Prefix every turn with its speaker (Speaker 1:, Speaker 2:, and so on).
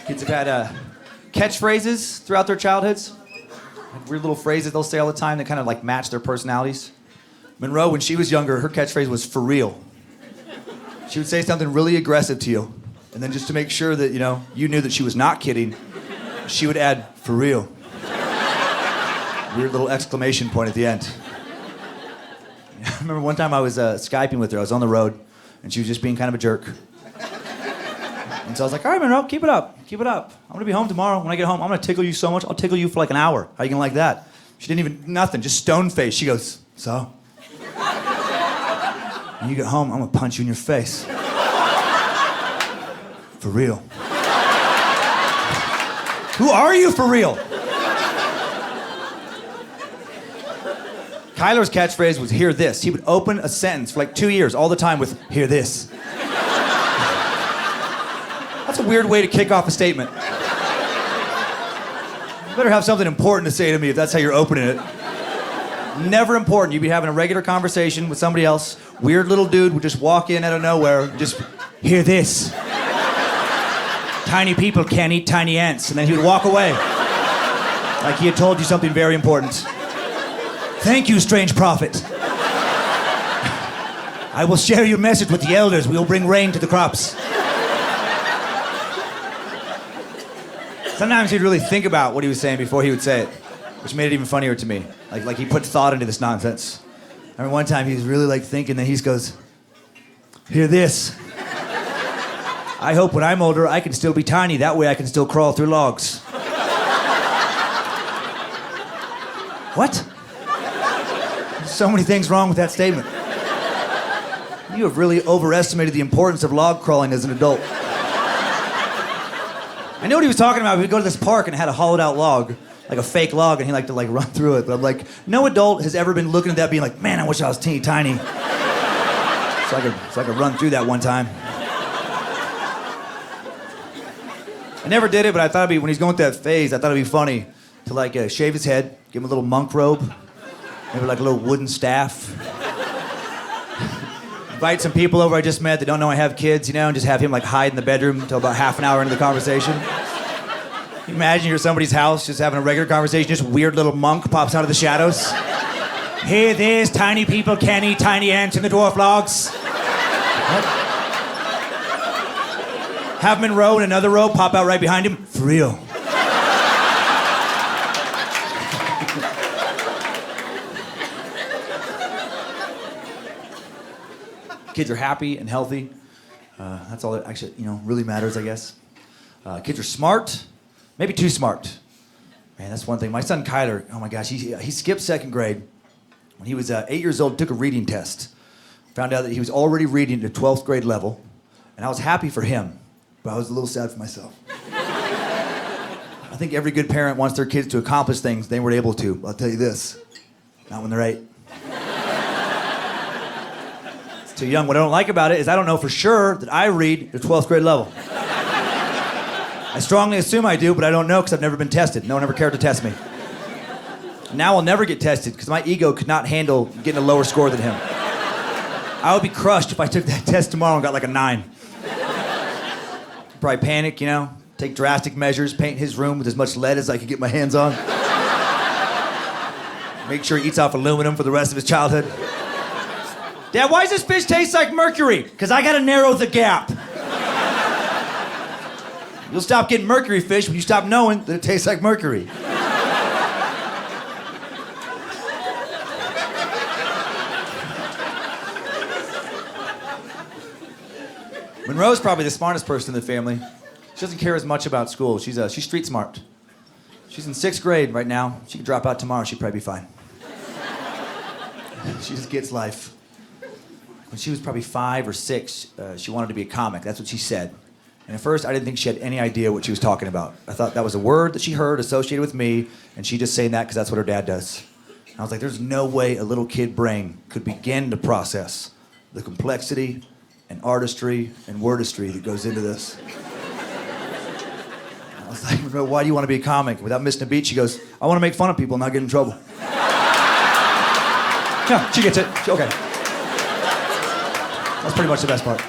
Speaker 1: Kids have had catchphrases throughout their childhoods. Like weird little phrases they'll say all the time that kind of like match their personalities. Monroe, when she was younger, her catchphrase was "for real." She would say something really aggressive to you, and then just to make sure that you knew that she was not kidding, she would add "for real." Weird little exclamation point at the end. I remember one time I was Skyping with her. I was on the road, and she was just being kind of a jerk. And so I was like, all right, Monroe, keep it up. Keep it up. I'm going to be home tomorrow. When I get home, I'm going to tickle you so much, I'll tickle you for like an hour. How you going to like that? She didn't even, nothing, just stone face. She goes, so? When you get home, I'm going to punch you in your face. For real. Who are you for real? Kyler's catchphrase was, hear this. He would open a sentence for like 2 years all the time with, hear this. That's a weird way to kick off a statement. You better have something important to say to me if that's how you're opening it. Never important. You'd be having a regular conversation with somebody else. Weird little dude would just walk in out of nowhere, just, hear this. Tiny people can't eat tiny ants. And then he would walk away. Like he had told you something very important. Thank you, strange prophet. I will share your message with the elders. We will bring rain to the crops. Sometimes he'd really think about what he was saying before he would say it, which made it even funnier to me. Like he put thought into this nonsense. I remember one time he was really like thinking, then he goes, hear this. I hope when I'm older I can still be tiny. That way I can still crawl through logs. What? There's so many things wrong with that statement. You have really overestimated the importance of log crawling as an adult. I knew what he was talking about. We'd go to this park and it had a hollowed out log, like a fake log, and he liked to like run through it. But I'm like, no adult has ever been looking at that being like, man, I wish I was teeny tiny. So I could run through that one time. I never did it, but I thought when he's going through that phase, I thought it'd be funny to like shave his head, give him a little monk robe, maybe like a little wooden staff. Invite some people over I just met that don't know I have kids, and just have him like hide in the bedroom until about half an hour into the conversation. Imagine you're at somebody's house just having a regular conversation, just weird little monk pops out of the shadows. Hear this, tiny people can't eat tiny ants in the dwarf logs. What? Have Monroe and another row pop out right behind him. For real. Kids are happy and healthy. That's all that actually, really matters, I guess. Kids are smart, maybe too smart. Man, that's one thing. My son Kyler, oh my gosh, he skipped second grade. When he was 8 years old, took a reading test. Found out that he was already reading at 12th grade level. And I was happy for him, but I was a little sad for myself. I think every good parent wants their kids to accomplish things they weren't able to. I'll tell you this, not when they're 8. Too young. What I don't like about it is I don't know for sure that I read at 12th grade level. I strongly assume I do, but I don't know because I've never been tested. No one ever cared to test me. Now I'll never get tested because my ego could not handle getting a lower score than him. I would be crushed if I took that test tomorrow and got like a 9. Probably panic, take drastic measures, paint his room with as much lead as I could get my hands on. Make sure he eats off aluminum for the rest of his childhood. Dad, why does this fish taste like mercury? Because I gotta narrow the gap. You'll stop getting mercury fish when you stop knowing that it tastes like mercury. Monroe's probably the smartest person in the family. She doesn't care as much about school. She's street smart. She's in 6th grade right now. She could drop out tomorrow. She'd probably be fine. She just gets life. When she was probably 5 or 6, she wanted to be a comic. That's what she said. And at first, I didn't think she had any idea what she was talking about. I thought that was a word that she heard associated with me, and she just saying that because that's what her dad does. And I was like, there's no way a little kid brain could begin to process the complexity and artistry and wordistry that goes into this. I was like, why do you want to be a comic? Without missing a beat, she goes, I want to make fun of people and not get in trouble. Yeah, she gets it. Okay. That's pretty much the best part.